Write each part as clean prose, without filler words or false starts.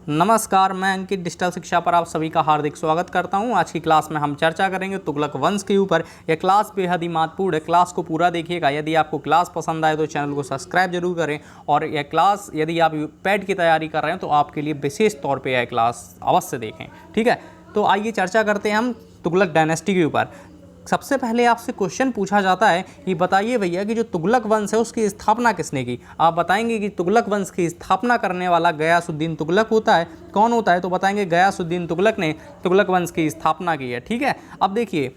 नमस्कार, मैं अंकित डिजिटल शिक्षा पर आप सभी का हार्दिक स्वागत करता हूं। आज की क्लास में हम चर्चा करेंगे तुगलक वंश के ऊपर। यह क्लास बेहद ही महत्वपूर्ण है, क्लास को पूरा देखिएगा। यदि आपको क्लास पसंद आए तो चैनल को सब्सक्राइब जरूर करें। और यह क्लास यदि आप पैट की तैयारी कर रहे हैं तो आपके लिए विशेष तौर पर यह क्लास अवश्य देखें। ठीक है, तो आइए चर्चा करते हैं हम तुगलक डायनेस्टी के ऊपर। सबसे पहले आपसे क्वेश्चन पूछा जाता है कि बताइए भैया कि जो तुगलक वंश है उसकी स्थापना किसने की। आप बताएंगे कि तुगलक वंश की स्थापना करने वाला गयासुद्दीन तुगलक होता है। कौन होता है? तो बताएंगे गयासुद्दीन तुगलक ने तुगलक वंश की स्थापना की है। ठीक है, अब देखिए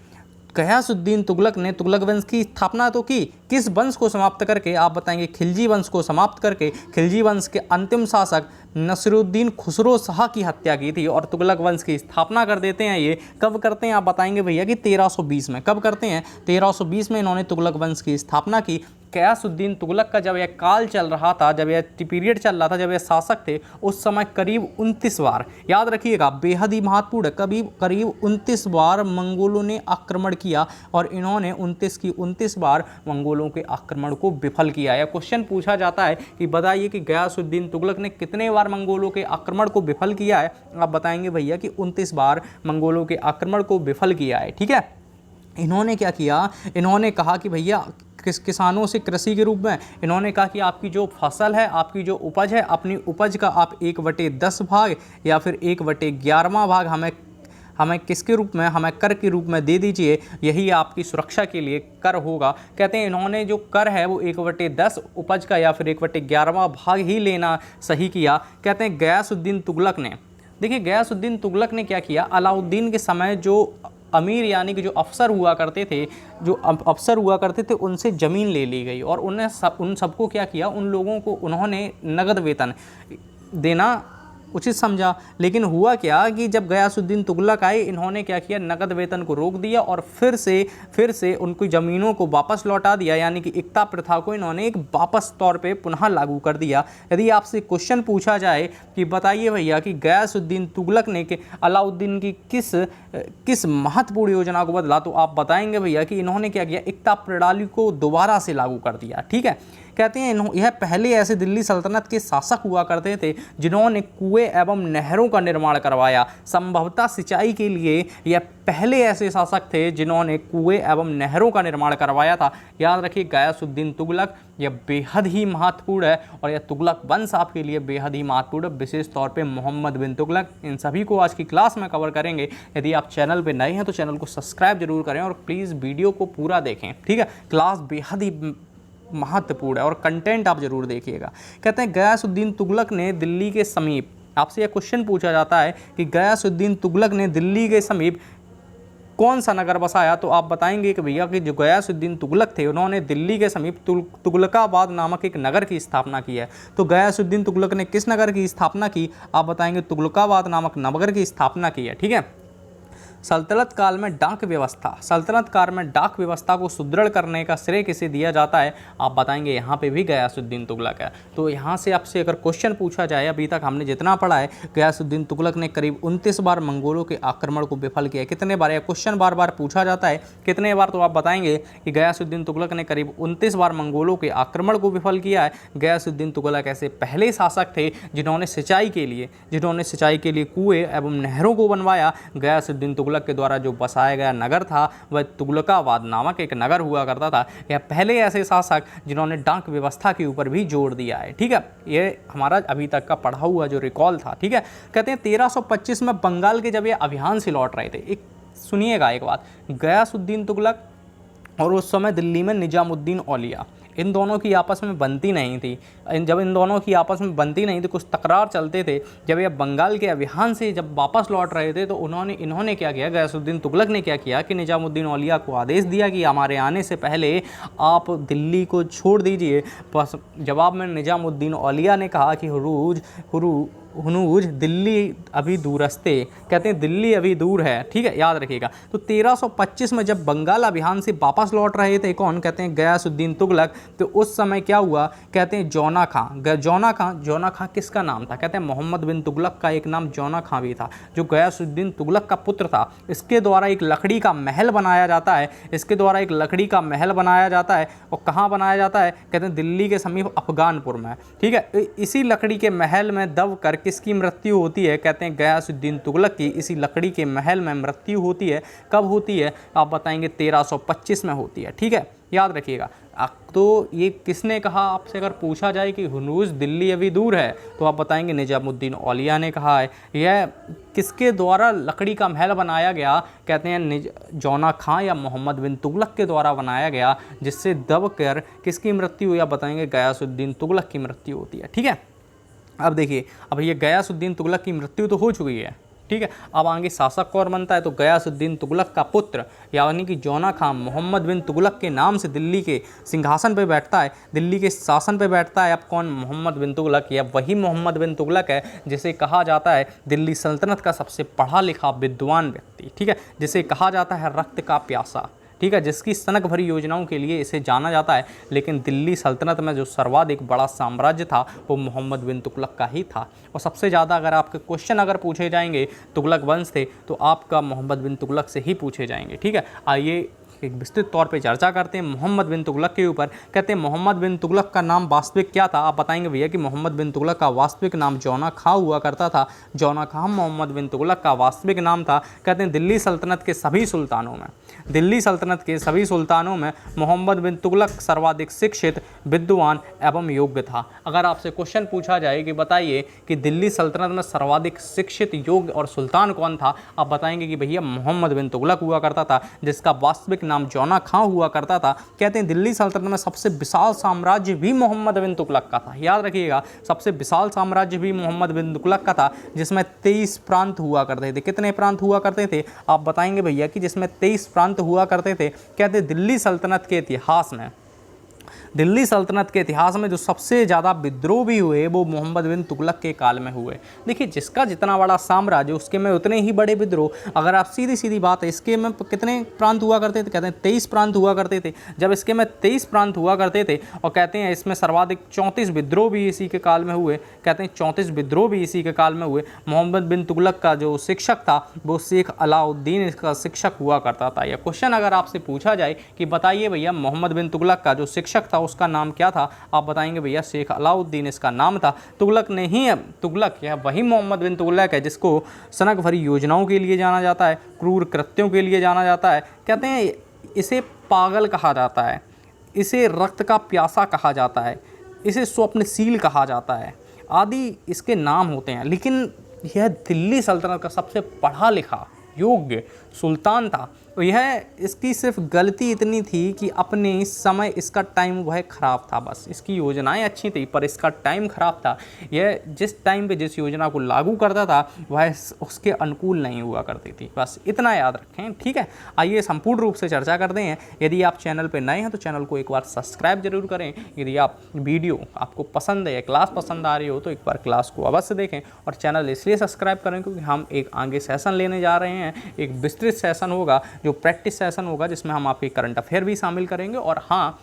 गयासुद्दीन तुगलक ने तुगलक वंश की स्थापना तो की, किस वंश को समाप्त करके? आप बताएंगे खिलजी वंश को समाप्त करके। खिलजी वंश के अंतिम शासक नसीरुद्दीन खुसरो शाह की हत्या की थी और तुगलक वंश की स्थापना कर देते हैं। ये कब करते हैं? आप बताएंगे भैया कि 1320 में। कब करते हैं? 1320 में इन्होंने तुगलक वंश की स्थापना की। गयासुद्दीन तुगलक का जब यह काल चल रहा था, जब यह पीरियड चल रहा था, जब यह शासक थे, उस समय करीब 29 बार, याद रखिएगा बेहद ही महत्वपूर्ण, करीब 29 बार मंगोलों ने आक्रमण किया और इन्होंने 29 की 29 बार मंगोलों के आक्रमण को विफल किया। यह क्वेश्चन पूछा जाता है कि बताइए कि गयासुद्दीन तुगलक ने कितने बार मंगोलों के आक्रमण को विफल किया है। आप बताएंगे भैया कि 29 बार मंगोलों के आक्रमण को विफल किया है। ठीक है, इन्होंने क्या किया? इन्होंने कहा कि भैया किसानों से कृषि के रूप में इन्होंने कहा कि आपकी जो फसल है, आपकी जो उपज है, अपनी उपज का आप 1/10 भाग या फिर 1/11वां भाग हमें किसके रूप में? हमें कर के रूप में दे दीजिए। यही आपकी सुरक्षा के लिए कर होगा। कहते हैं इन्होंने जो कर है वो 1/10 उपज का या फिर 1/11वां भाग ही लेना सही किया। कहते हैं गयासुद्दीन तुगलक ने, देखिए गयासुद्दीन तुगलक ने क्या किया? अलाउद्दीन के समय जो अमीर यानी कि जो अफसर हुआ करते थे, उनसे ज़मीन ले ली गई और उन सबको क्या किया? उन लोगों को उन्होंने नगद वेतन देना उचित समझा। लेकिन हुआ क्या कि जब गयासुद्दीन तुगलक आए, इन्होंने क्या किया? नगद वेतन को रोक दिया और फिर से उनकी ज़मीनों को वापस लौटा दिया। यानी कि इक्ता प्रथा को इन्होंने एक वापस तौर पे पुनः लागू कर दिया। यदि आपसे क्वेश्चन पूछा जाए कि बताइए भैया कि गयासुद्दीन तुगलक ने अलाउद्दीन की किस महत्वपूर्ण योजना को बदला, तो आप बताएंगे भैया कि इन्होंने क्या किया? इक्ता प्रणाली को दोबारा से लागू कर दिया। ठीक है, कहते हैं यह पहले ऐसे दिल्ली सल्तनत के शासक हुआ करते थे जिन्होंने कुएं एवं नहरों का निर्माण करवाया। संभवतः सिंचाई के लिए यह पहले ऐसे शासक थे जिन्होंने कुएं एवं नहरों का निर्माण करवाया था। याद रखिए गयासुद्दीन तुगलक, यह बेहद ही महत्वपूर्ण है और यह तुगलक वंश आपके लिए बेहद ही महत्वपूर्ण है। विशेष तौर पे मोहम्मद बिन तुगलक, इन सभी को आज की क्लास में कवर करेंगे। यदि आप चैनल पे नए हैं तो चैनल को सब्सक्राइब जरूर करें और प्लीज़ वीडियो को पूरा देखें। ठीक है, क्लास बेहद ही महत्वपूर्ण है और कंटेंट आप जरूर देखिएगा। कहते हैं गयासुद्दीन तुगलक ने दिल्ली के समीप, आपसे यह क्वेश्चन पूछा जाता है कि गयासुद्दीन तुगलक ने दिल्ली के समीप कौन सा नगर बसाया, तो आप बताएंगे कि भैया कि जो गयासुद्दीन तुगलक थे उन्होंने दिल्ली के समीप तुगलकाबाद नामक एक नगर की स्थापना की है। तो गयासुद्दीन तुगलक ने किस नगर की स्थापना की? आप बताएंगे तुगलकाबाद नामक नगर की स्थापना की है। ठीक है, सल्तनत काल में डाक व्यवस्था को सुदृढ़ करने का श्रेय किसे दिया जाता है? आप बताएंगे यहाँ पे भी गयासुद्दीन तुगलक है। तो यहाँ से आपसे अगर क्वेश्चन पूछा जाए, अभी तक हमने जितना पढ़ा है, गयासुद्दीन तुगलक ने करीब 29 बार मंगोलों के आक्रमण को विफल किया। कितने बार? यह क्वेश्चन बार बार पूछा जाता है, कितने बार? तो आप बताएंगे कि गयासुद्दीन तुगलक ने करीब 29 बार मंगोलों के आक्रमण को विफल किया है। गयासुद्दीन तुगलक ऐसे पहले शासक थे जिन्होंने सिंचाई के लिए कुएं एवं नहरों को बनवाया। गयासुद्दीन तुगलक के द्वारा जो बसाया गया नगर था वह तुगलकाबाद नामक एक नगर हुआ करता था। यह पहले ऐसे शासक जिन्होंने डाक व्यवस्था के ऊपर भी जोर दिया है। ठीक है, ये हमारा अभी तक का पढ़ा हुआ जो रिकॉल था। ठीक है, कहते हैं 1325 में बंगाल के जब ये अभियान से लौट रहे थे, एक सुनिएगा एक बात, गयासुद्दीन तुगलक और उस समय दिल्ली में निजामुद्दीन औलिया, इन दोनों की आपस में बनती नहीं थी। जब इन दोनों की आपस में बनती नहीं थी, कुछ तकरार चलते थे। जब ये बंगाल के अभियान से जब वापस लौट रहे थे तो इन्होंने क्या किया? गयासुद्दीन तुगलक ने क्या किया कि निजामुद्दीन औलिया को आदेश दिया कि हमारे आने से पहले आप दिल्ली को छोड़ दीजिए। जवाब में निजामुद्दीन औलिया ने कहा कि हुनूज दिल्ली अभी दूरस्ते, कहते हैं दिल्ली अभी दूर है। ठीक है, याद रखिएगा। तो 1325 में जब बंगाल अभियान से वापस लौट रहे थे कौन? कहते हैं गयासुद्दीन तुगलक। तो उस समय क्या हुआ? कहते हैं जौना खां किसका नाम था? कहते हैं मोहम्मद बिन तुगलक का एक नाम जौना खां भी था, जो गयासुद्दीन तुगलक का पुत्र था। इसके द्वारा एक लकड़ी का महल बनाया जाता है। और कहाँ बनाया जाता है? कहते हैं दिल्ली के समीप अफगानपुर में। ठीक है, इसी लकड़ी के महल में दब करके किसकी मृत्यु होती है? कहते हैं गयासुद्दीन तुगलक की इसी लकड़ी के महल में मृत्यु होती है। कब होती है? आप बताएंगे 1325 में होती है। ठीक है, याद रखिएगा। तो ये किसने कहा? आपसे अगर पूछा जाए कि हुर्मुज़ दिल्ली अभी दूर है, तो आप बताएंगे निजामुद्दीन औलिया ने कहा है। यह किसके द्वारा लकड़ी का महल बनाया गया? कहते हैं जौना खां या मोहम्मद बिन तुगलक के द्वारा बनाया गया, जिससे दब कर किसकी मृत्यु हुई? आप बताएंगे गयासुद्दीन तुगलक की मृत्यु होती है। ठीक है, अब देखिए, अब ये गयासुद्दीन तुगलक की मृत्यु तो हो चुकी है। ठीक है, अब आगे शासक कौन बनता है? तो गयासुद्दीन तुगलक का पुत्र यानी कि जौना खां मोहम्मद बिन तुगलक के नाम से दिल्ली के सिंहासन पे बैठता है, दिल्ली के शासन पे बैठता है। अब कौन? मोहम्मद बिन तुगलक। या वही मोहम्मद बिन तुगलक है जिसे कहा जाता है दिल्ली सल्तनत का सबसे पढ़ा लिखा विद्वान व्यक्ति। ठीक है, जिसे कहा जाता है रक्त का प्यासा। ठीक है, जिसकी सनक भरी योजनाओं के लिए इसे जाना जाता है। लेकिन दिल्ली सल्तनत में जो सर्वाधिक बड़ा साम्राज्य था वो मोहम्मद बिन तुगलक का ही था। और सबसे ज़्यादा अगर आपके क्वेश्चन अगर पूछे जाएंगे तुगलक वंश थे, तो आपका मोहम्मद बिन तुगलक से ही पूछे जाएंगे। ठीक है, आइए एक विस्तृत तौर पे चर्चा करते हैं मोहम्मद बिन तुगलक के ऊपर। कहते हैं मोहम्मद बिन तुगलक का नाम वास्तविक क्या था? आप बताएंगे भैया कि मोहम्मद बिन तुगलक का वास्तविक नाम जौना खां हुआ करता था। जौना खां मोहम्मद बिन तुगलक का वास्तविक नाम था। कहते हैं दिल्ली सल्तनत के सभी सुल्तानों में, दिल्ली सल्तनत के सभी सुल्तानों में मोहम्मद बिन तुगलक सर्वाधिक शिक्षित, विद्वान एवं योग्य था। अगर आपसे क्वेश्चन पूछा जाए कि बताइए कि दिल्ली सल्तनत में सर्वाधिक शिक्षित, योग्य और सुल्तान कौन था? आप बताएंगे कि भैया मोहम्मद बिन तुगलक हुआ करता था, जिसका वास्तविक नाम जौना खां हुआ करता था। कहते हैं दिल्ली सल्तनत में सबसे विशाल साम्राज्य भी मोहम्मद बिन तुगलक का था। याद रखिएगा, सबसे विशाल साम्राज्य भी मोहम्मद बिन तुगलक का था, जिसमें 23 प्रांत हुआ करते थे। कितने प्रांत हुआ करते थे? आप बताएंगे भैया कि जिसमें 23 प्रांत हुआ करते थे। कहते दिल्ली सल्तनत के इतिहास में, दिल्ली सल्तनत के इतिहास में जो सबसे ज़्यादा विद्रोह भी हुए वो मोहम्मद बिन तुगलक के काल में हुए। देखिए, जिसका जितना बड़ा साम्राज्य उसके में उतने ही बड़े विद्रोह। अगर आप सीधी सीधी बात है, इसके में कितने प्रांत हुआ करते थे? कहते हैं 23 प्रांत हुआ करते थे। जब इसके में 23 प्रांत हुआ करते थे और कहते हैं इसमें सर्वाधिक 34 विद्रोह भी इसी के काल में हुए। कहते हैं 34 विद्रोह भी इसी के काल में हुए। मोहम्मद बिन तुगलक का जो शिक्षक था वो शेख अलाउद्दीन इसका शिक्षक हुआ करता था। यह क्वेश्चन अगर आपसे पूछा जाए कि बताइए भैया मोहम्मद बिन तुगलक का जो शिक्षक था उसका नाम क्या था? आप बताएंगे भैया शेख अलाउद्दीन इसका नाम था। तुगलक नहीं है, तुगलक यह वही मोहम्मद बिन तुगलक है जिसको सनक भरी योजनाओं के लिए जाना जाता है, क्रूर कृत्यों के लिए जाना जाता है। कहते हैं इसे पागल कहा जाता है, इसे रक्त का प्यासा कहा जाता है, इसे स्वप्नशील कहा जाता है, आदि इसके नाम होते हैं। लेकिन यह दिल्ली सल्तनत का सबसे पढ़ा लिखा, योग्य सुल्तान था। तो यह इसकी सिर्फ गलती इतनी थी कि अपने समय इसका टाइम वह ख़राब था। बस इसकी योजनाएं अच्छी थी पर इसका टाइम ख़राब था। यह जिस टाइम पे जिस योजना को लागू करता था वह उसके अनुकूल नहीं हुआ करती थी। बस इतना याद रखें। ठीक है, आइए संपूर्ण रूप से चर्चा करते हैं। यदि आप चैनल पर नए हैं तो चैनल को एक बार सब्सक्राइब जरूर करें। यदि आप वीडियो आपको पसंद है या क्लास पसंद आ रही हो तो एक बार क्लास को अवश्य देखें। और चैनल इसलिए सब्सक्राइब करें क्योंकि हम एक आगे सेशन लेने जा रहे हैं। एक विस्तृत सेशन होगा जो प्रैक्टिस सेशन होगा, जिसमें हम आपके करंट अफेयर भी शामिल करेंगे। और हाँ,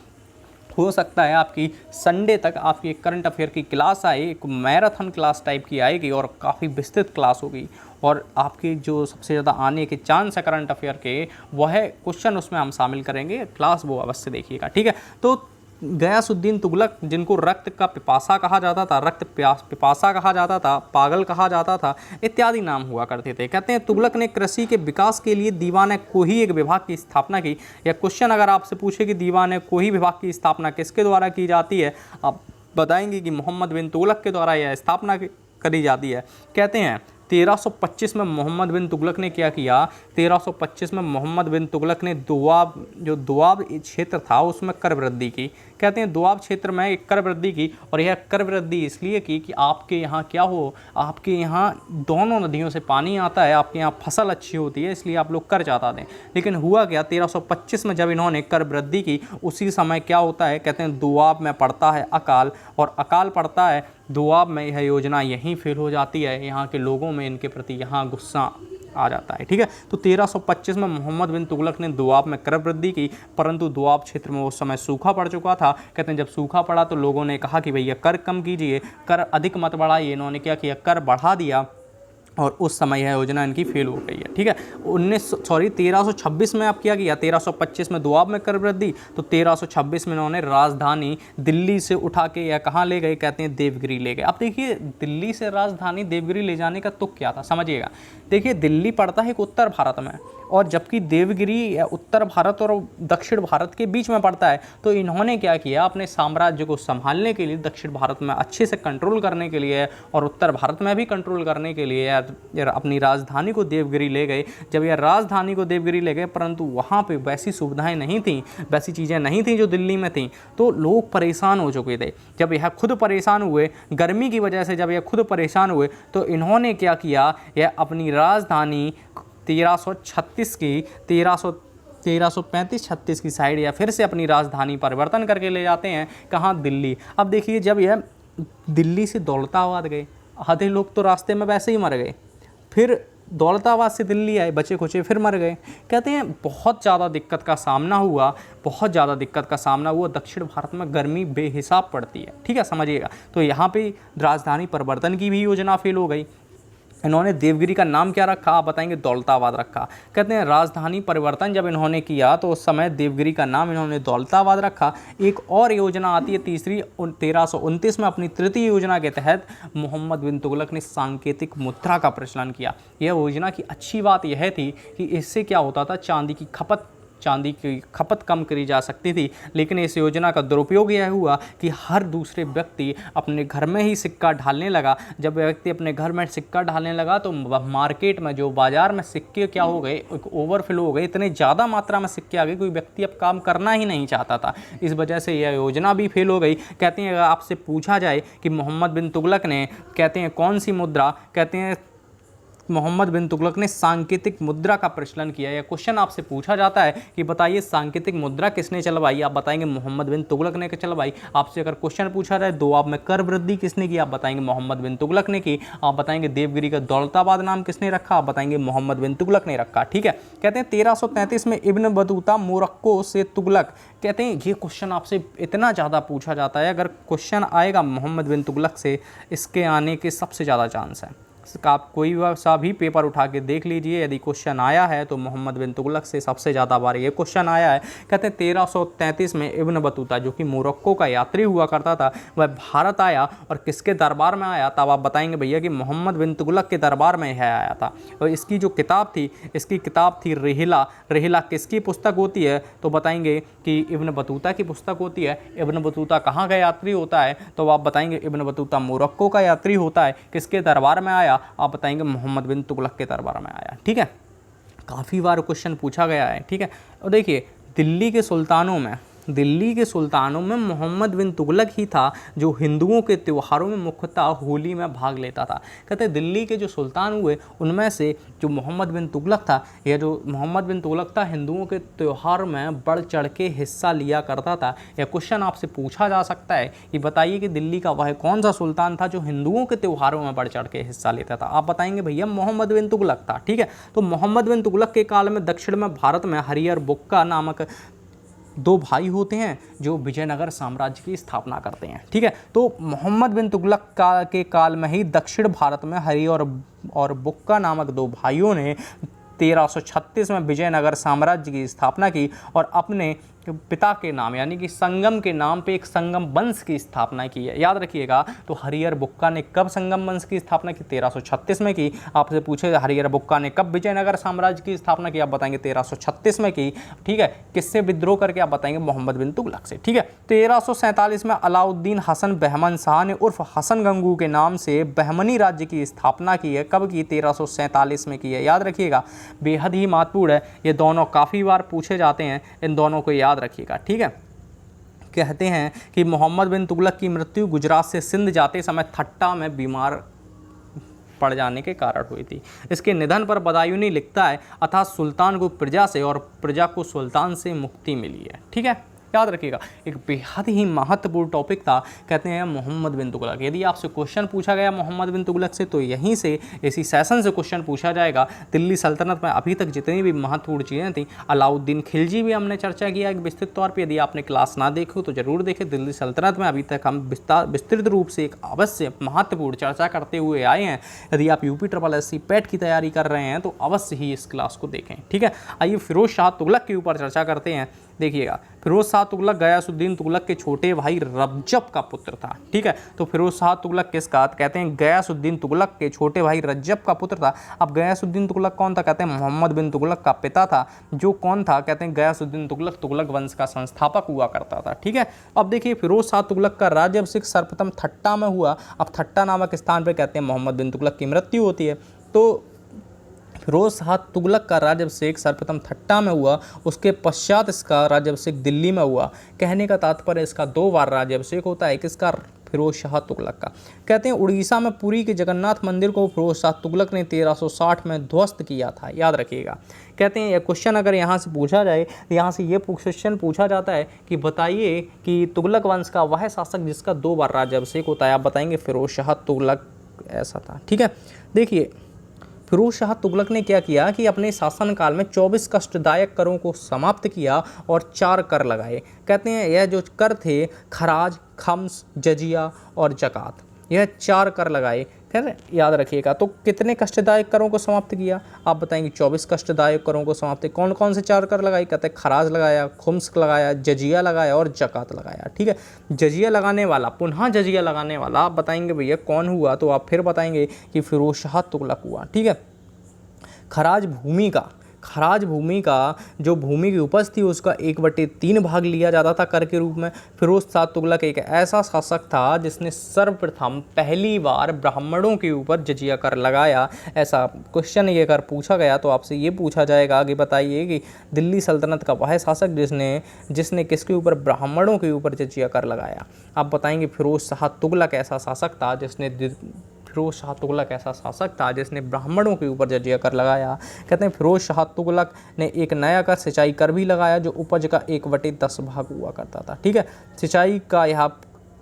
हो सकता है आपकी संडे तक आपकी एक करंट अफेयर की क्लास आए, एक मैराथन क्लास टाइप की आएगी और काफ़ी विस्तृत क्लास होगी। और आपकी जो सबसे ज़्यादा आने के चांस है करंट अफेयर के, वह क्वेश्चन उसमें हम शामिल करेंगे। क्लास वो अवश्य देखिएगा। ठीक है, तो गयासुद्दीन तुगलक जिनको रक्त का पिपासा कहा जाता था, रक्त पिपासा कहा जाता था, पागल कहा जाता था, इत्यादि नाम हुआ करते थे। कहते हैं तुगलक ने कृषि के विकास के लिए दीवान कोही एक विभाग की स्थापना की। यह क्वेश्चन अगर आपसे पूछे कि दीवान कोही विभाग की स्थापना किसके द्वारा की जाती है, आप बताएंगे कि मोहम्मद बिन तुगलक के द्वारा यह स्थापना करी जाती है। कहते हैं 1325 में मोहम्मद बिन तुगलक ने क्या किया? 1325 में मोहम्मद बिन तुगलक ने दोआब क्षेत्र था उसमें कर वृद्धि की। कहते हैं दोआब क्षेत्र में एक कर वृद्धि की। और यह कर वृद्धि इसलिए की कि आपके यहाँ क्या हो, आपके यहाँ दोनों नदियों से पानी आता है, आपके यहाँ फसल अच्छी होती है, इसलिए आप लोग कर चाहता दें। लेकिन हुआ क्या, 1325 में जब इन्होंने कर वृद्धि की उसी समय क्या होता है, कहते हैं दोआब में पड़ता है अकाल, और अकाल पड़ता है दोआब में। यह योजना यहीं फेल हो जाती है। यहाँ के लोगों में इनके प्रति यहाँ गुस्सा आ जाता है। ठीक है, तो 1325 में मोहम्मद बिन तुगलक ने दोआब में कर वृद्धि की, परंतु दोआब क्षेत्र में उस समय सूखा पड़ चुका था। कहते हैं जब सूखा पड़ा तो लोगों ने कहा कि भैया कर कम कीजिए, कर अधिक मत बढ़ाइए। इन्होंने क्या किया, कर बढ़ा दिया। और उस समय यह योजना इनकी फेल हो गई है। ठीक है, 1326 में अब क्या किया, 1325 में दोआब में कर वृद्धि, तो 1326 में इन्होंने राजधानी दिल्ली से उठा के या कहाँ ले गए, कहते हैं देवगिरी ले गए। अब देखिए दिल्ली से राजधानी देवगिरी ले जाने का तुक क्या था, समझिएगा। देखिए दिल्ली पड़ता है एक उत्तर भारत में, और जबकि देवगिरी उत्तर भारत और दक्षिण भारत के बीच में पड़ता है, तो इन्होंने क्या किया, अपने साम्राज्य को संभालने के लिए, दक्षिण भारत में अच्छे से कंट्रोल करने के लिए और उत्तर भारत में भी कंट्रोल करने के लिए यार अपनी राजधानी को देवगिरी ले गए। जब यह राजधानी को देवगिरी ले गए, परंतु वहाँ पे वैसी सुविधाएं नहीं थी, वैसी चीज़ें नहीं थी जो दिल्ली में थी, तो लोग परेशान हो चुके थे। जब यह खुद परेशान हुए गर्मी की वजह से, जब यह खुद परेशान हुए, तो इन्होंने क्या किया, यह अपनी राजधानी 1336 की 1335-36 की साइड या फिर से अपनी राजधानी परिवर्तन करके ले जाते हैं, कहाँ, दिल्ली। अब देखिए जब यह दिल्ली से दौलताबाद गए, आधे लोग तो रास्ते में वैसे ही मर गए, फिर दौलताबाद से दिल्ली आए, बचे खुचे फिर मर गए। कहते हैं बहुत ज़्यादा दिक्कत का सामना हुआ, बहुत ज़्यादा दिक्कत का सामना हुआ। दक्षिण भारत में गर्मी बेहिसाब पड़ती है, ठीक है, समझिएगा। तो यहाँ पे राजधानी परिवर्तन की भी योजना फेल हो गई। इन्होंने देवगिरी का नाम क्या रखा, आप बताएंगे, दौलताबाद रखा। कहते हैं राजधानी परिवर्तन जब इन्होंने किया तो उस समय देवगिरी का नाम इन्होंने दौलताबाद रखा। एक और योजना आती है तीसरी, 1329 में अपनी तृतीय योजना के तहत मोहम्मद बिन तुगलक ने सांकेतिक मुद्रा का प्रचलन किया। यह योजना की अच्छी बात यह थी कि इससे क्या होता था, चांदी की खपत कम करी जा सकती थी। लेकिन इस योजना का दुरुपयोग यह हुआ कि हर दूसरे व्यक्ति अपने घर में ही सिक्का ढालने लगा। जब व्यक्ति अपने घर में सिक्का ढालने लगा तो मार्केट में, जो बाजार में सिक्के क्या हो गए, ओवरफ्लो हो गए, इतने ज़्यादा मात्रा में सिक्के आ गए, कोई व्यक्ति अब काम करना ही नहीं चाहता था। इस वजह से यह योजना भी फेल हो गई। कहते हैं अगर आपसे पूछा जाए कि मोहम्मद बिन तुगलक ने, कहते हैं कौन सी मुद्रा, कहते हैं मोहम्मद बिन तुगलक ने सांकेतिक मुद्रा का प्रचलन किया। यह क्वेश्चन आपसे पूछा जाता है कि बताइए सांकेतिक मुद्रा किसने चलवाई, आप बताएंगे मोहम्मद बिन तुगलक ने चलवाई। आपसे अगर क्वेश्चन पूछा जाए दोआब में कर वृद्धि किसने की, आप बताएंगे मोहम्मद बिन तुगलक ने की। आप बताएंगे देवगिरी का दौलताबाद नाम किसने रखा, आप बताएंगे मोहम्मद बिन तुगलक ने रखा। ठीक है, कहते हैं 1333 में इब्न बतूता मोरक्को से तुगलक, कहते हैं ये क्वेश्चन आपसे इतना ज़्यादा पूछा जाता है, अगर क्वेश्चन आएगा मोहम्मद बिन तुगलक से, इसके आने के सबसे ज़्यादा चांस है। आप कोई सा भी पेपर उठा के देख लीजिए, यदि क्वेश्चन आया है तो मोहम्मद बिन तुगलक से सबसे ज़्यादा बार ये क्वेश्चन आया है। कहते हैं 1333 में इब्न बतूता, जो कि मोरक्को का यात्री हुआ करता था, वह भारत आया और किसके दरबार में आया, तब आप बताएंगे भैया कि मोहम्मद बिन तुगलक के दरबार में यह आया था। और इसकी जो किताब थी, इसकी किताब थी रेहिला। रेहिला किसकी पुस्तक होती है, तो बताएंगे कि इब्न बतूता की पुस्तक होती है। इब्न बतूता कहाँ का यात्री होता है, तो आप बताएंगे इब्न बतूता मोरक्को का यात्री होता है। किसके दरबार में आया, आप बताएंगे मोहम्मद बिन तुगलक के दरबार में आया। ठीक है, काफ़ी बार क्वेश्चन पूछा गया है। ठीक है, और देखिए दिल्ली के सुल्तानों में मोहम्मद बिन तुगलक ही था जो हिंदुओं के त्योहारों में मुख्यतः होली में भाग लेता था। कहते हैं दिल्ली के जो सुल्तान हुए उनमें से जो मोहम्मद बिन तुगलक था, यह जो मोहम्मद बिन तुगलक था हिंदुओं के त्यौहार में बढ़ चढ़ के हिस्सा लिया करता था। यह क्वेश्चन आपसे पूछा जा सकता है कि बताइए कि दिल्ली का वह कौन सा सुल्तान था जो हिंदुओं के त्योहारों में बढ़ चढ़ के हिस्सा लेता था। आप बताएंगे भैया मोहम्मद बिन तुगलक था। ठीक है, तो मोहम्मद बिन तुगलक के काल में दक्षिण में भारत में हरिहर बुक्का नामक दो भाई होते हैं जो विजयनगर साम्राज्य की स्थापना करते हैं। ठीक है, तो मोहम्मद बिन तुगलक के काल में ही दक्षिण भारत में हरिहर और बुक्का नामक दो भाइयों ने 1336 में विजयनगर साम्राज्य की स्थापना की और अपने पिता के नाम यानी कि संगम के नाम पे एक संगम वंश की स्थापना की है। याद रखिएगा, तो हरिहर बुक्का ने कब संगम वंश की स्थापना की, 1336 में की। आपसे पूछे हरिहर बुक्का ने कब विजयनगर साम्राज्य की स्थापना की, आप बताएंगे 1336 में की। ठीक है, किससे विद्रोह करके, आप बताएंगे मोहम्मद बिन तुगलक से। ठीक है, 1347 में अलाउद्दीन हसन बहमन शाह ने उर्फ हसन गंगू के नाम से बहमनी राज्य की स्थापना की है। कब की, 1347 में की है। याद रखिएगा, बेहद ही महत्वपूर्ण है, ये दोनों काफ़ी बार पूछे जाते हैं, इन दोनों को याद रखिएगा। ठीक है, कहते हैं कि मोहम्मद बिन तुगलक की मृत्यु गुजरात से सिंध जाते समय थट्टा में बीमार पड़ जाने के कारण हुई थी। इसके निधन पर बदायूनी लिखता है, अर्थात सुल्तान को प्रजा से और प्रजा को सुल्तान से मुक्ति मिली है। ठीक है, याद रखिएगा, एक बेहद ही महत्वपूर्ण टॉपिक था, कहते हैं मोहम्मद बिन तुगलक। यदि आपसे क्वेश्चन पूछा गया मोहम्मद बिन तुगलक से तो यहीं से इसी सेशन से क्वेश्चन पूछा जाएगा। दिल्ली सल्तनत में अभी तक जितनी भी महत्वपूर्ण चीज़ें थी, अलाउद्दीन खिलजी भी हमने चर्चा किया एक विस्तृत तौर पर। यदि आपने क्लास ना देखो तो जरूर देखें। दिल्ली सल्तनत में अभी तक हम विस्तृत रूप से एक अवश्य महत्वपूर्ण चर्चा करते हुए आए हैं। यदि आप यूपी SSC पैट की तैयारी कर रहे हैं तो अवश्य ही इस क्लास को देखें, ठीक है। आइए फिरोज शाह तुगलक के ऊपर चर्चा करते हैं। देखिएगा, फिरोज शाह तुगलक गयासुद्दीन तुगलक के छोटे भाई रज्जब का पुत्र था, ठीक है। तो फिरोज शाह तुगलक किसका, कहते हैं गयासुद्दीन तुगलक के छोटे भाई रज्जब का पुत्र था। अब गयासुद्दीन तुगलक कौन था, कहते हैं मोहम्मद बिन तुगलक का पिता था, जो कौन था, कहते हैं गयासुद्दीन तुगलक तुगलक वंश का संस्थापक हुआ करता था, ठीक है। अब देखिए, फिरोज शाह तुगलक का राज्याभिषेक सर्वप्रथम ठट्टा में हुआ। अब ठट्टा नामक स्थान पर कहते हैं मोहम्मद बिन तुगलक की मृत्यु होती है। तो फिरोज शाह तुगलक का राज्याभिषेक सर्वप्रथम ठट्टा में हुआ, उसके पश्चात इसका राज्याभिषेक दिल्ली में हुआ। कहने का तात्पर्य इसका 2 बार राज्याभिषेक होता है, किसका, फिरोज शाह तुगलक का। कहते हैं उड़ीसा में पुरी के जगन्नाथ मंदिर को फिरोज शाह तुगलक ने 1360 में ध्वस्त किया था, याद रखिएगा। कहते हैं यह क्वेश्चन अगर यहाँ से पूछा जाए तो यहाँ से ये क्वेश्चन पूछा जाता है कि बताइए कि तुगलक वंश का वह शासक जिसका 2 बार राज्याभिषेक होता है, आप बताएंगे फिरोज शाह तुगलक ऐसा था, ठीक है। देखिए, फिरोज शाह तुगलक ने क्या किया कि अपने शासनकाल में 24 कष्टदायक करों को समाप्त किया और 4 कर लगाए। कहते हैं यह जो कर थे, खराज, खम्स, जजिया और जकात, यह 4 कर लगाए। खैर याद रखिएगा। तो कितने कष्टदायक करों को समाप्त किया, आप बताएंगे 24 कष्टदायक करों को समाप्त। कौन कौन से 4 कर लगाए, कहते हैं खराज लगाया, खुम्स लगाया, जजिया लगाया और जकात लगाया, ठीक है। जजिया लगाने वाला, पुनः जजिया लगाने वाला आप बताएंगे भैया कौन हुआ, तो आप फिर बताएंगे कि फिरोज शाह तुगलक हुआ, ठीक है। खराज भूमि का जो भूमि की उपज थी उसका 1/3 भाग लिया जाता था कर के रूप में। फिरोज शाह तुगलक एक ऐसा शासक था जिसने सर्वप्रथम पहली बार ब्राह्मणों के ऊपर जजिया कर लगाया। ऐसा क्वेश्चन ये अगर पूछा गया तो आपसे ये पूछा जाएगा कि बताइए कि दिल्ली सल्तनत का वह शासक जिसने किसके ऊपर, ब्राह्मणों के ऊपर जजिया कर लगाया। आप बताएंगे फिरोज शाह तुगलक ऐसा शासक था जिसने ब्राह्मणों के ऊपर जजिया कर लगाया। कहते हैं फिरोज शाह तुगलक ने एक नया कर, सिंचाई कर भी लगाया, जो उपज का 1/10 भाग हुआ करता था, ठीक है।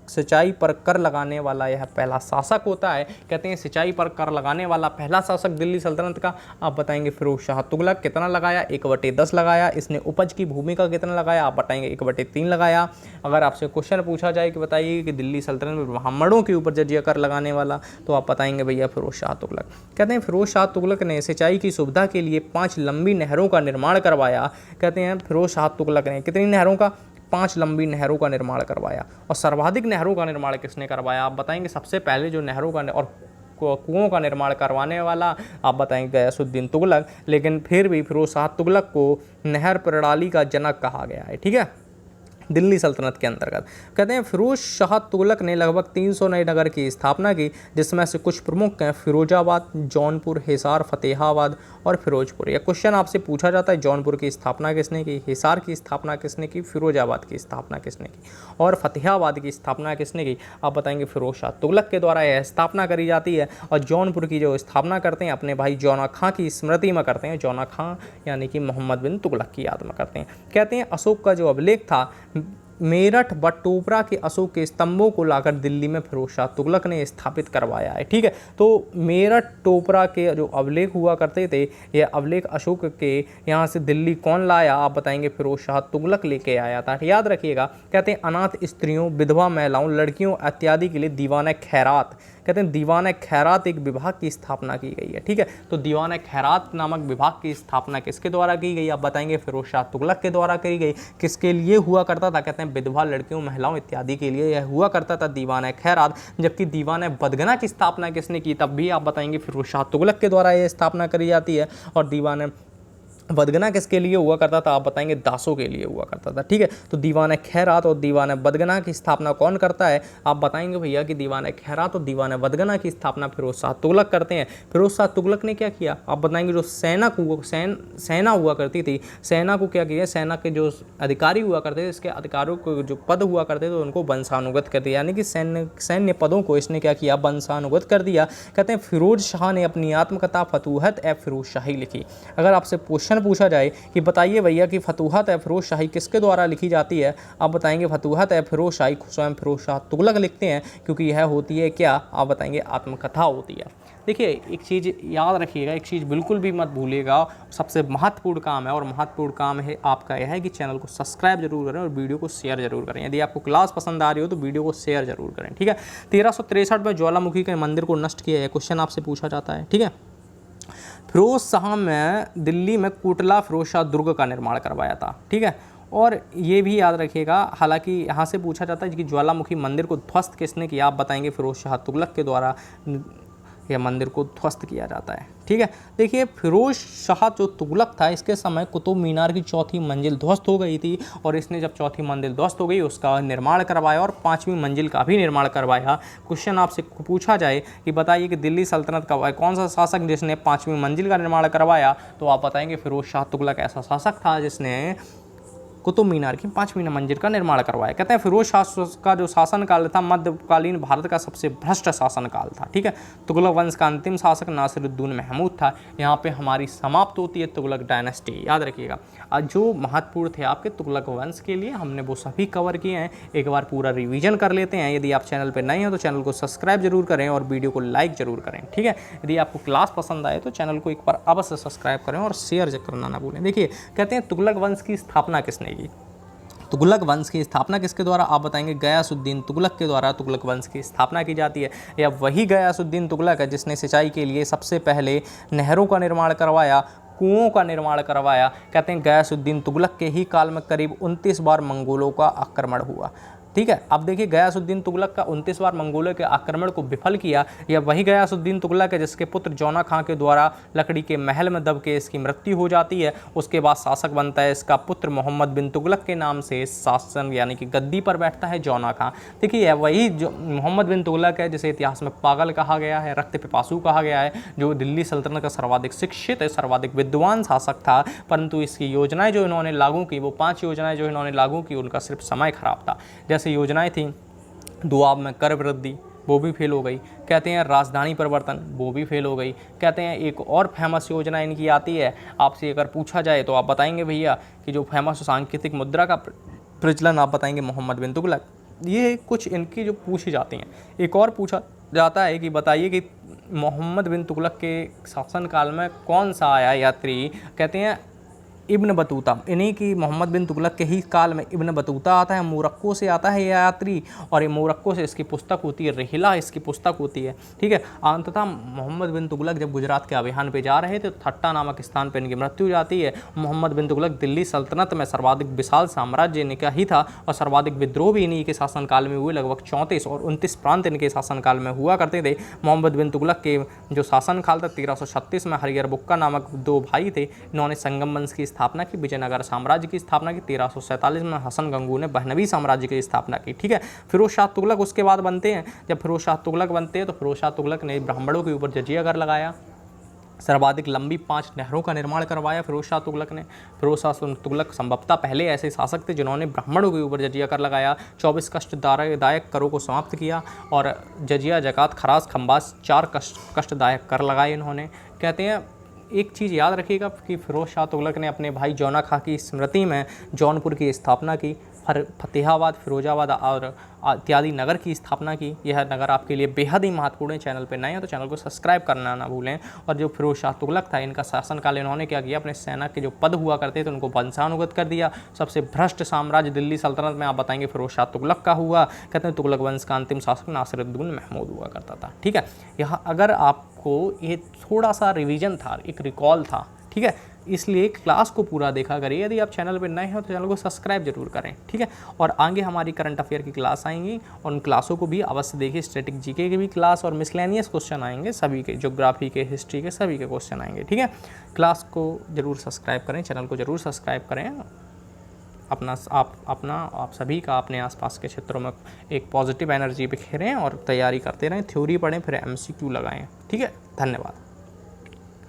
सिंचाई पर कर लगाने वाला यह पहला शासक होता है। कहते हैं सिंचाई पर कर लगाने वाला पहला शासक दिल्ली सल्तनत का, आप बताएंगे फिरोज शाह तुगलक। कितना लगाया, 1/10 लगाया। इसने उपज की भूमि का कितना लगाया, आप बताएंगे 1/3 लगाया। अगर आपसे क्वेश्चन पूछा जाए कि बताइए कि दिल्ली सल्तनत में ब्राह्मणों के ऊपर जजिया कर लगाने वाला, तो आप बताएंगे भैया फिरोज शाह तुगलक। कहते हैं फिरोज शाह तुगलक ने सिंचाई की सुविधा के लिए 5 लंबी नहरों का निर्माण करवाया। कहते हैं फिरोज शाह तुगलक ने कितनी नहरों का, 5 लंबी नहरों का निर्माण करवाया। और सर्वाधिक नहरों का निर्माण किसने करवाया, आप बताएंगे सबसे पहले जो नहरों का और कुओं का निर्माण करवाने वाला, आप बताएंगे गयासुद्दीन तुगलक। लेकिन फिर भी फिरोज शाह तुगलक को नहर प्रणाली का जनक कहा गया है, ठीक है, दिल्ली सल्तनत के अंतर्गत। कहते हैं फिरोज शाह तुगलक ने लगभग 300 नए नगर की स्थापना की, जिसमें से कुछ प्रमुख हैं फिरोजाबाद, जौनपुर, हिसार, फतेहाबाद और फिरोजपुर। यह क्वेश्चन आपसे पूछा जाता है, जौनपुर की स्थापना किसने की, हिसार की स्थापना किसने की, फिरोजाबाद की स्थापना किसने की और फतेहाबाद की स्थापना किसने की, आप बताएंगे फिरोज शाह तुगलक के द्वारा यह स्थापना करी जाती है। और जौनपुर की जो स्थापना करते हैं अपने भाई जौना खां की स्मृति में करते हैं, जौना खां यानी कि मोहम्मद बिन तुगलक की याद में करते हैं। कहते हैं अशोक का जो अभिलेख था, मेरठ व टोपरा के अशोक के स्तंभों को लाकर दिल्ली में फिरोज शाह तुगलक ने स्थापित करवाया है, ठीक है। तो मेरठ टोपरा के जो अभिलेख हुआ करते थे, यह अभिलेख अशोक के यहाँ से दिल्ली कौन लाया, आप बताएंगे फिरोज शाह तुगलक लेके आया था, याद रखिएगा। कहते हैं अनाथ स्त्रियों, विधवा महिलाओं, लड़कियों इत्यादि के लिए दीवान खैरात, कहते हैं दीवान खैरात एक विभाग की स्थापना की गई है, ठीक है। तो दीवान खैरात नामक विभाग की स्थापना किसके द्वारा की गई, आप बताएंगे फिरोज शाह तुगलक के द्वारा की गई। किसके लिए हुआ करता था, कहते हैं विधवा, लड़कियों, महिलाओं इत्यादि के लिए यह हुआ करता था दीवान खैरात। जबकि दीवान बदगना की स्थापना किसने की, तब भी आप बताएंगे फिरोज शाह तुगलक के द्वारा यह स्थापना करी जाती है। और दीवान बदगना किसके लिए हुआ करता था, आप बताएंगे दासों के लिए हुआ करता था, ठीक है। तो दीवान खैरात और दीवान बदगना की स्थापना कौन करता है, आप बताएंगे भैया कि दीवान खैरात और दीवान बदगना की स्थापना फिरोज शाह तुगलक करते हैं। फिरोज शाह तुगलक ने क्या किया, आप बताएंगे जो सेना हुआ करती थी, सेना को क्या किया, सेना के जो अधिकारी हुआ करते थे, इसके अधिकारियों को जो पद हुआ करते थे उनको वंशानुगत कर दिया, यानी कि सैन्य पदों को इसने क्या किया, वंशानुगत कर दिया। कहते हैं फिरोज शाह ने अपनी आत्मकथा फतूहत ए फिरोज शाही लिखी। अगर आपसे क्वेश्चन क्वेश्चन पूछा जाए कि बताइए भैया कि फतूहत ए फिरोज शाही किसके द्वारा लिखी जाती है, आप बताएंगे फतूहत ए फिरोज शाही स्वयं फिरोज शाह तुगलक लिखते हैं, क्योंकि यह होती है क्या, आप बताएंगे आत्मकथा होती है। देखिए एक चीज़ याद रखिएगा, एक चीज़ बिल्कुल भी मत भूलिएगा, सबसे महत्वपूर्ण काम है और महत्वपूर्ण काम है आपका यह है कि चैनल को सब्सक्राइब जरूर करें और वीडियो को शेयर जरूर करें। यदि आपको क्लास पसंद आ रही हो तो वीडियो को शेयर जरूर करें, ठीक है। 1363 में ज्वालामुखी के मंदिर को नष्ट किया है, क्वेश्चन आपसे पूछा जाता है, ठीक है। फिरोज शाह में दिल्ली में कोटला फिरोज शाह दुर्ग का निर्माण करवाया था, ठीक है। और ये भी याद रखिएगा, हालांकि यहाँ से पूछा जाता है कि ज्वालामुखी मंदिर को ध्वस्त किसने किया, आप बताएंगे फिरोज शाह तुगलक के द्वारा यह मंदिर को ध्वस्त किया जाता है, ठीक है। देखिए फिरोज शाह जो तुगलक था, इसके समय कुतुब मीनार की चौथी मंजिल ध्वस्त हो गई थी और इसने जब चौथी मंजिल ध्वस्त हो गई उसका निर्माण करवाया और पांचवी मंजिल का भी निर्माण करवाया। क्वेश्चन आपसे पूछा जाए कि बताइए कि दिल्ली सल्तनत का कौन सा शासक जिसने पांचवी मंजिल का निर्माण करवाया, तो आप बताएंगे फिरोज शाह तुगलक ऐसा शासक था जिसने कुतुब मीनार की पांचवी मंजिल का निर्माण करवाया। कहते हैं फिरोज शाह का जो शासनकाल था मध्यकालीन भारत का सबसे भ्रष्ट शासनकाल था, ठीक है। तुगलक वंश का अंतिम शासक नासिरुद्दीन महमूद था। यहाँ पे हमारी समाप्त होती है तुगलक डायनेस्टी, याद रखिएगा। जो महत्वपूर्ण थे आपके तुगलक वंश के लिए हमने वो सभी कवर किए हैं, एक बार पूरा रिवीजन कर लेते हैं। यदि आप चैनल पर नए हो तो चैनल को सब्सक्राइब जरूर करें और वीडियो को लाइक जरूर करें, ठीक है। यदि आपको क्लास पसंद आए तो चैनल को एक बार अवश्य सब्सक्राइब करें और शेयर करना ना भूलें। देखिए कहते हैं तुगलक वंश की स्थापना किसने की, तुगलक वंश की स्थापना किसके द्वारा, आप बताएंगे गयासुद्दीन तुगलक के द्वारा तुगलक वंश की स्थापना की जाती है। या वही गयासुद्दीन तुगलक है जिसने सिंचाई के लिए सबसे पहले नहरों का निर्माण करवाया, कुओं का निर्माण करवाया। कहते हैं गयासुद्दीन तुगलक के ही काल में करीब 29 बार मंगोलों का आक्रमण हुआ, ठीक है। अब देखिए गयासुद्दीन तुगलक का 29 बार मंगोलों के आक्रमण को विफल किया। यह वही गयासुद्दीन तुगलक है जिसके पुत्र जौना खां के द्वारा लकड़ी के महल में दब के इसकी मृत्यु हो जाती है। उसके बाद शासक बनता है इसका पुत्र मोहम्मद बिन तुगलक के नाम से शासन यानी कि गद्दी पर बैठता है जौना खां। देखिए यह वही जो मोहम्मद बिन तुगलक है जिसे इतिहास में पागल कहा गया है, रक्त पिपासु कहा गया है, जो दिल्ली सल्तनत का सर्वाधिक शिक्षित सर्वाधिक विद्वान शासक था। परंतु इसकी योजनाएं जो इन्होंने लागू की, वो 5 योजनाएं जो इन्होंने लागू की उनका सिर्फ समय खराब था। जैसे योजनाएं थी दुआब में कर वृद्धि, वो भी फेल हो गई। कहते हैं राजधानी परिवर्तन, वो भी फेल हो गई। कहते हैं एक और फेमस योजना इनकी आती है, आपसे अगर पूछा जाए तो आप बताएंगे भैया कि जो फेमस सांकेतिक मुद्रा का प्रचलन, आप बताएंगे मोहम्मद बिन तुगलक। ये कुछ इनकी जो पूछी जाती हैं। एक और पूछा जाता है कि बताइए कि मोहम्मद बिन तुगलक के शासनकाल में कौन सा आया यात्री, कहते हैं इब्न बतूता। इन्हीं की मोहम्मद बिन तुगलक के ही काल में इब्न बतूता आता है, मोरक्को से आता है यह यात्री, और ये मोरक्को से इसकी पुस्तक होती है, रिहिला इसकी पुस्तक होती है, ठीक है। अंततः मोहम्मद बिन तुगलक जब गुजरात के अभियान पे जा रहे थे तो ठट्टा नामक स्थान पर इनकी मृत्यु हो जाती है। मोहम्मद बिन तुगलक दिल्ली सल्तनत में सर्वाधिक विशाल साम्राज्य इनका ही था और सर्वाधिक विद्रोह भी इन्हीं के शासनकाल में हुए। लगभग 34 और 29 प्रांत इनके शासनकाल में हुआ करते थे। मोहम्मद बिन तुगलक के जो शासनकाल था 1336 में हरियर बुक्का नामक 2 भाई थे, इन्होंने संगम वंश की स्थापना की, विजयनगर साम्राज्य की स्थापना की। 1347 में हसन गंगू ने बहनवी साम्राज्य की स्थापना की, ठीक है। फिरोज शाह तुगलक उसके बाद बनते हैं। जब फिरोज शाह तुगलक बनते हैं तो फिरोज शाह तुगलक ने ब्राह्मणों के ऊपर जजिया कर लगाया, सर्वाधिक लंबी 5 नहरों का निर्माण करवाया फिरोज शाह तुगलक ने। फिरोज शाह तुगलक संभवतः पहले ऐसे शासक थे जिन्होंने ब्राह्मणों के ऊपर जजिया कर लगाया, 24 कष्टदायक करों को समाप्त किया और जजिया जकात खराज खंबास 4 कष्टदायक कर लगाए इन्होंने। कहते हैं एक चीज़ याद रखिएगा कि फिरोज शाह तुगलक ने अपने भाई जौना खां की स्मृति में जौनपुर की स्थापना की, फतेहाबाद, फिरोजाबाद और इत्यादि नगर की स्थापना की। यह नगर आपके लिए बेहद ही महत्वपूर्ण है। चैनल पे नए हैं तो चैनल को सब्सक्राइब करना ना भूलें। और जो फिरोज शाह तुगलक था, इनका शासनकाल इन्होंने क्या किया, अपने सेना के जो पद हुआ करते थे उनको वंशानुगत कर दिया। सबसे भ्रष्ट साम्राज्य दिल्ली सल्तनत में आप बताएंगे फिरोज शाह तुगलक का हुआ। कहते हैं तुगलक वंश का अंतिम शासक नासिरुद्दीन महमूद हुआ करता था, ठीक है। यहाँ अगर आपको ये थोड़ा सा रिवीजन था, एक रिकॉल था, ठीक है, इसलिए क्लास को पूरा देखा करिए। यदि आप चैनल पर नए हो तो चैनल को सब्सक्राइब जरूर करें, ठीक है। और आगे हमारी करंट अफेयर की क्लास आएंगी और उन क्लासों को भी अवश्य देखिए। स्टैटिक जीके की भी क्लास और मिसलेनियस क्वेश्चन आएंगे, सभी के, ज्योग्राफी के, हिस्ट्री के, सभी के क्वेश्चन आएंगे, ठीक है। क्लास को जरूर सब्सक्राइब करें, चैनल को जरूर सब्सक्राइब करें। आप सभी का अपने आसपास के क्षेत्रों में एक पॉजिटिव एनर्जी बिखेरें और तैयारी करते रहें। थ्योरी पढ़ें, फिर MCQ लगाएं, ठीक है। धन्यवाद।